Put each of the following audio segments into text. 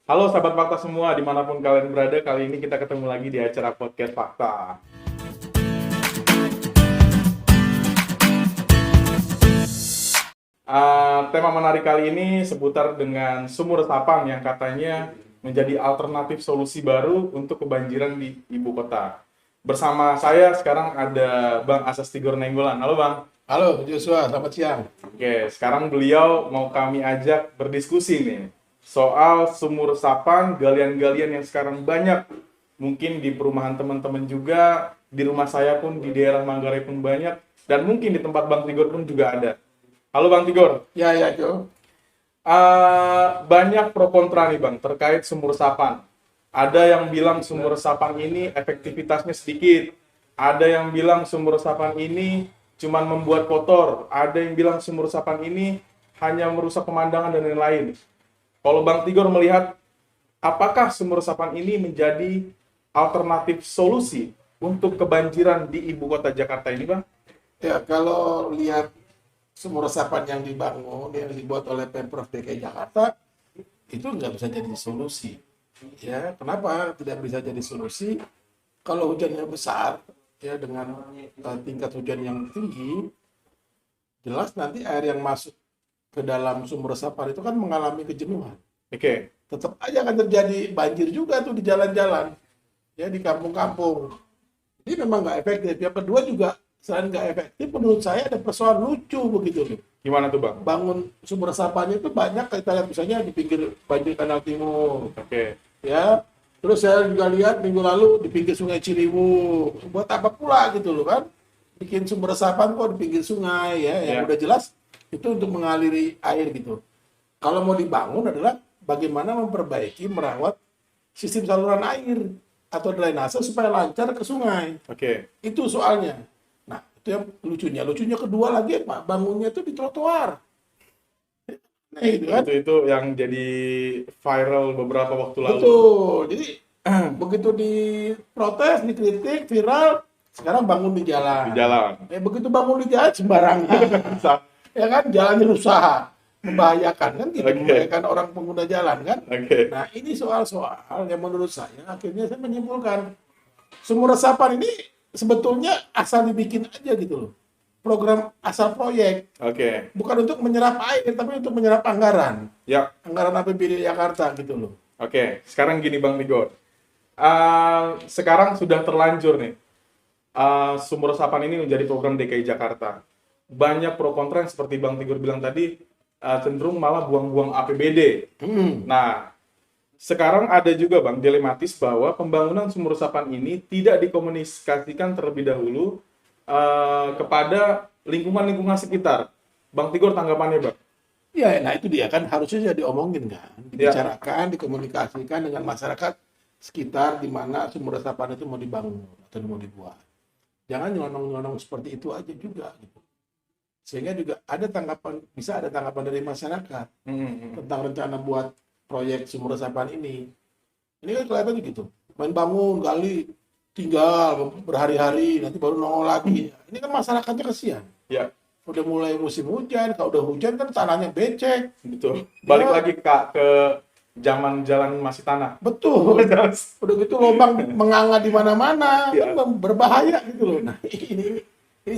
Halo sahabat Fakta semua, dimanapun kalian berada, kali ini kita ketemu lagi di acara Podcast Fakta. Tema menarik kali ini seputar dengan sumur resapan yang katanya menjadi alternatif solusi baru untuk kebanjiran di ibu kota. Bersama saya sekarang ada Bang Asas Tigor Nenggolan. Halo Bang. Halo Joshua, selamat siang. Oke, sekarang beliau mau kami ajak berdiskusi nih soal sumur resapan, galian-galian yang sekarang banyak. Mungkin di perumahan teman-teman juga, di rumah saya pun, di daerah Manggarai pun banyak, dan mungkin di tempat Bang Tigor pun juga ada. Halo Bang Tigor. Ya, Jo. Banyak pro kontra nih Bang terkait sumur resapan. Ada yang bilang sumur resapan ini efektivitasnya sedikit. Ada yang bilang sumur resapan ini cuman membuat kotor. Ada yang bilang sumur resapan ini hanya merusak pemandangan dan lain-lain. Kalau Bang Tigor melihat, apakah sumur resapan ini menjadi alternatif solusi untuk kebanjiran di ibu kota Jakarta ini, Bang? Ya, kalau lihat sumur resapan yang dibangun, yang dibuat oleh Pemprov DKI Jakarta, itu nggak bisa jadi solusi. Ya, kenapa tidak bisa jadi solusi? Kalau hujannya besar, ya dengan tingkat hujan yang tinggi, jelas nanti air yang masuk ke dalam sumur resapan itu kan mengalami kejenuhan. Oke. Tetap aja akan terjadi banjir juga tuh di jalan-jalan, ya di kampung-kampung. Ini memang nggak efektif. Yang kedua juga selain nggak efektif, menurut saya ada persoalan lucu begitu loh. Gimana tuh, Bang? Bangun sumur resapannya itu banyak kita lihat misalnya di pinggir banjir Kanal Timur, Oke. ya. Terus saya juga lihat minggu lalu di pinggir Sungai Ciliwung. Buat apa pula gitu loh kan? Bikin sumber resapan kok di pinggir sungai ya, yang Ya. udah jelas itu untuk mengaliri air gitu. Kalau mau dibangun adalah bagaimana memperbaiki, merawat sistem saluran air atau drainase supaya lancar ke sungai. Oke. Itu soalnya. Nah, itu yang lucunya. Lucunya kedua lagi, Pak, bangunnya itu di trotoar. Nah, itu kan. Itu yang jadi viral beberapa waktu lalu. Betul. Jadi begitu diprotes, dikritik, viral, sekarang bangun di jalan. Di jalan. Begitu bangun di jalan sembarangan. Ya kan, jalannya rusak, membahayakan kan gitu, Oke. membahayakan orang pengguna jalan kan. Oke. Nah, ini soal-soal yang menurut saya akhirnya saya menyimpulkan sumur resapan ini sebetulnya asal dibikin aja gitu loh. Program asal proyek, Oke. bukan untuk menyerap air tapi untuk menyerap anggaran. Ya. Anggaran APBD Jakarta gitu loh. Oke. Sekarang gini, Bang Tigor. Sekarang sudah terlanjur nih. Sumur resapan ini menjadi program DKI Jakarta. Banyak pro kontra yang seperti Bang Tigor bilang tadi, cenderung malah buang-buang APBD. Nah, sekarang ada juga Bang dilematis bahwa pembangunan sumur resapan ini tidak dikomunikasikan terlebih dahulu kepada lingkungan-lingkungan sekitar. Bang Tigor tanggapannya, Bang? Ya, nah itu dia kan harusnya jadi diomongin kan, dibicarakan, dikomunikasikan dengan masyarakat sekitar di mana sumur resapan itu mau dibangun atau mau dibuat. Jangan nyelonong-nyelonong seperti itu aja juga gitu. Sehingga juga ada tanggapan, bisa ada tanggapan dari masyarakat tentang rencana buat proyek sumur resapan ini. Ini kan kelihatan gitu, main bangun, gali, tinggal berhari-hari, nanti baru nongol lagi. Ini kan masyarakatnya kasihan. Ya, Udah mulai musim hujan, kalau udah hujan kan tanahnya becek. betul. Balik Ya. lagi Kak ke zaman jalan masih tanah. Betul. Udah gitu lubang menganga di mana-mana, Ya. kan berbahaya gitu loh. Nah, ini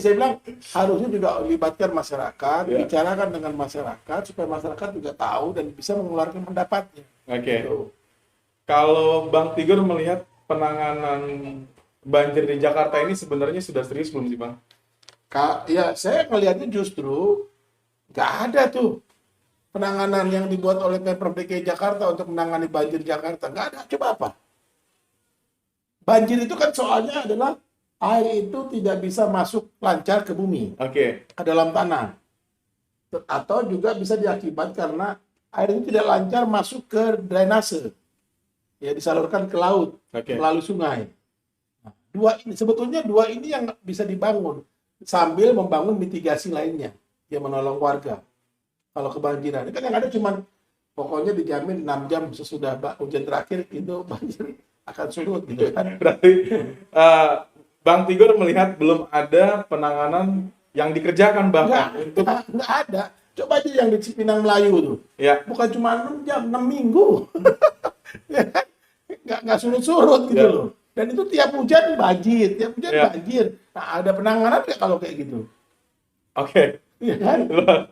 saya bilang harusnya juga libatkan masyarakat, Ya. bicarakan dengan masyarakat supaya masyarakat juga tahu dan bisa mengeluarkan pendapatnya. Oke. Gitu. Kalau Bang Tigor melihat penanganan banjir di Jakarta ini sebenarnya sudah serius belum sih, Bang? Ya, saya melihatnya justru nggak ada tuh penanganan yang dibuat oleh Pemprov DKI Jakarta untuk menangani banjir Jakarta. Nggak ada. Coba apa? Banjir itu kan soalnya adalah air itu tidak bisa masuk lancar ke bumi, Oke. ke dalam tanah. Atau juga bisa diakibat karena air itu tidak lancar masuk ke drainase. Ya, disalurkan ke laut Oke. melalui sungai. Nah, sebetulnya dua ini yang bisa dibangun sambil membangun mitigasi lainnya yang menolong warga kalau kebanjiran. Ini kan yang ada cuman pokoknya dijamin 6 jam sesudah hujan terakhir itu banjir akan surut gitu kan. Berarti Bang Tigor melihat belum ada penanganan yang dikerjakan bahkan untuk Nggak ada. Coba aja yang di Cipinang Melayu tuh. ya. Bukan cuma 6 jam, 6 minggu. nggak surut-surut gitu Ya. loh. Dan itu tiap hujan banjir, tiap hujan Ya. banjir. Nah, ada penanganan nggak kalau kayak gitu? Oke. Iya kan?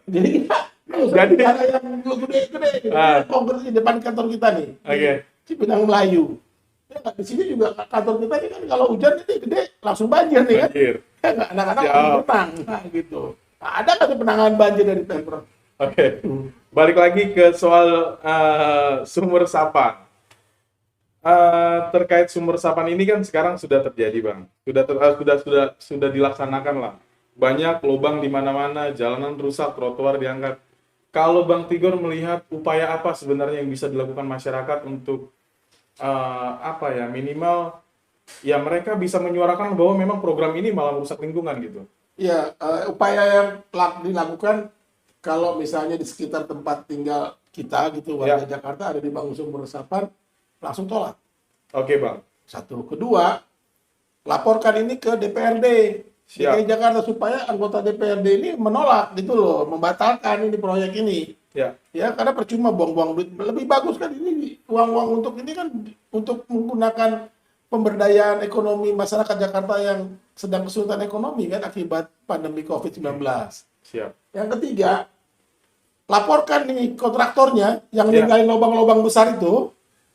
Jadi kita nggak usah Jadi- bicara yang gede-gede. Ah. Konkret di depan kantor kita nih. Oke. Di Cipinang Melayu. Ya, nggak, di sini juga kantor kita ini kan kalau hujan ini gede langsung banjir nih kan? Banjir. Ya, nggak, anak-anak Siap. langsung renang. Nah, gitu. Nah, ada nggak tuh penanganan banjir dari Pemprov? Oke. Balik lagi ke soal sumur resapan. Terkait sumber resapan ini kan sekarang sudah terjadi, Bang. Sudah dilaksanakan lah. Banyak lubang di mana-mana, jalanan rusak, trotoar diangkat. Kalau Bang Tigor melihat upaya apa sebenarnya yang bisa dilakukan masyarakat untuk apa ya, minimal ya mereka bisa menyuarakan bahwa memang program ini malah merusak lingkungan gitu. Ya, upaya yang dilakukan kalau misalnya di sekitar tempat tinggal kita gitu, warga Jakarta ada dibangun sumur resapan, langsung tolak. Oke, Bang. Satu. Kedua, laporkan ini ke DPRD Siap. DKI Jakarta supaya anggota DPRD ini menolak gitu loh, membatalkan ini proyek ini. Ya, Ya, karena percuma buang-buang duit. Lebih bagus kan ini uang-uang untuk ini kan untuk menggunakan pemberdayaan ekonomi masyarakat Jakarta yang sedang kesulitan ekonomi kan akibat pandemi COVID-19. siap. Yang ketiga, laporkan nih kontraktornya yang Ya. ninggalin lubang-lubang besar itu,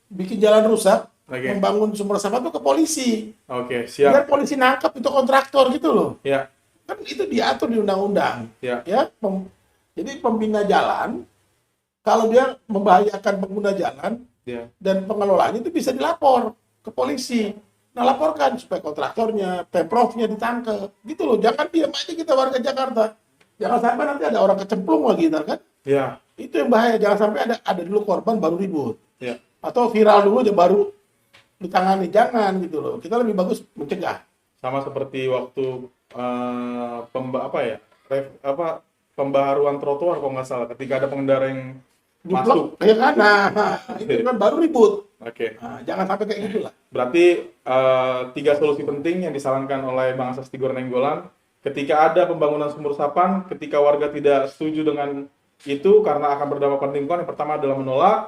bikin jalan rusak, Oke. membangun sumber resapan itu ke polisi. Oke, Biar siap. polisi nangkap itu kontraktor gitu loh. Ya, Kan itu diatur di undang-undang. ya. Ya, jadi pembina jalan kalau dia membahayakan pengguna jalan Ya. dan pengelolanya itu bisa dilapor ke polisi. Nah, laporkan supaya kontraktornya, Pemprovnya ditangkap. Gitu loh. Jangan diam aja kita warga Jakarta. Jangan sampai nanti ada orang kecemplung lagi ntar kan. Ya. Itu yang bahaya. Jangan sampai ada dulu korban baru ribut. Ya. Atau viral dulu aja baru ditangani. Jangan gitu loh. Kita lebih bagus mencegah. Sama seperti waktu pembaharuan trotoar kalau nggak salah ketika ada pengendara yang masuk. Ya kan? Nah, itu kan baru ribut. Oke. Nah, jangan sampai kayak gitulah. Berarti 3 solusi penting yang disarankan oleh Bang Asas Tigor Nainggolan. Ketika ada pembangunan sumur resapan, ketika warga tidak setuju dengan itu karena akan berdampak pada lingkungan, yang pertama adalah menolak,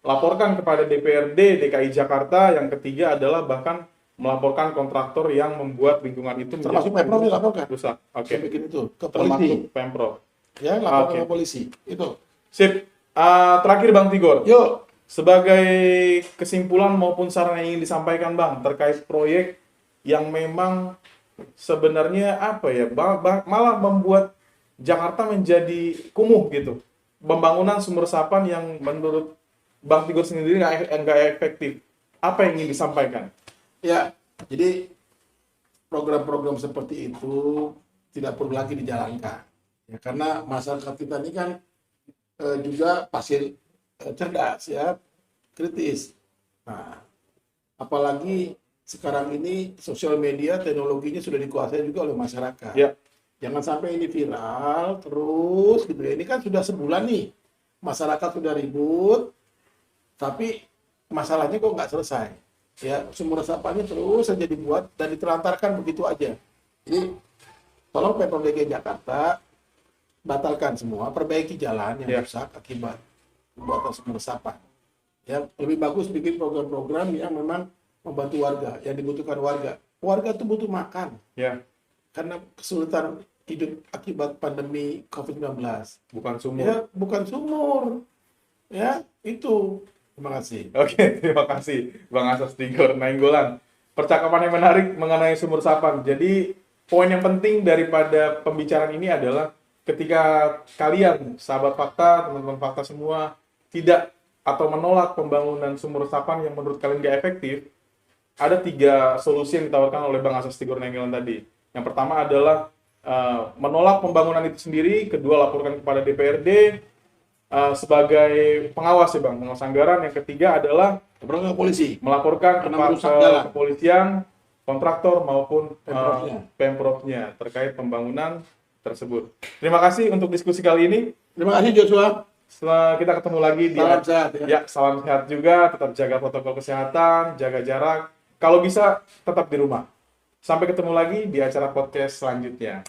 laporkan kepada DPRD DKI Jakarta, yang ketiga adalah bahkan melaporkan kontraktor yang membuat lingkungan itu Termasuk Pemprov dilaporkan. rusak. Oke. Saya bikin itu ke polisi. Termasuk Pemprov. Ya, laporkan Oke. ke polisi. Itu. Sip. Terakhir Bang Tigor. Yuk. Sebagai kesimpulan maupun saran yang ingin disampaikan Bang terkait proyek yang memang sebenarnya apa ya, malah membuat Jakarta menjadi kumuh gitu. Pembangunan sumber resapan yang menurut Bang Tigor sendiri nggak efektif. Apa yang ingin disampaikan? Ya, jadi program-program seperti itu tidak perlu lagi dijalankan. Ya, karena masyarakat kita ini kan juga pasti cerdas ya, kritis. Nah, apalagi sekarang ini sosial media teknologinya sudah dikuasai juga oleh masyarakat. Ya. Jangan sampai ini viral terus gitu ya. Ini kan sudah sebulan nih, masyarakat sudah ribut, tapi masalahnya kok nggak selesai. Ya, sumur resapannya terus saja dibuat dan ditelantarkan begitu aja. Jadi, tolong Pemprov DKI Jakarta batalkan semua, perbaiki jalan yang rusak akibat pembuatan sumur resapan. Ya, lebih bagus bikin program-program yang memang membantu warga, yang dibutuhkan warga. Warga itu butuh makan. Ya. Karena kesulitan hidup akibat pandemi COVID-19. Bukan sumur. Ya, bukan sumur. Ya, itu. Terima kasih. Oke, terima kasih Bang Asas Tigor Nainggolan. Percakapan yang menarik mengenai sumur resapan. Jadi, poin yang penting daripada pembicaraan ini adalah ketika kalian, sahabat fakta, teman-teman fakta semua, tidak atau menolak pembangunan sumur resapan yang menurut kalian nggak efektif, ada 3 solusi yang ditawarkan oleh Bang Asas Tigor Nainggolan tadi. Yang pertama adalah menolak pembangunan itu sendiri, kedua laporkan kepada DPRD sebagai pengawas ya Bang, pengawas anggaran. Yang ketiga adalah Laporan ke polisi. melaporkan Karena kepada merusak jalan. kepolisian, kontraktor maupun Pemprovnya. Pemprovnya terkait pembangunan tersebut. Terima kasih untuk diskusi kali ini. Terima kasih Joshua. Setelah kita ketemu lagi di Salam sehat ya. Ya, salam sehat juga, tetap jaga protokol kesehatan, jaga jarak. Kalau bisa tetap di rumah. Sampai ketemu lagi di acara podcast selanjutnya.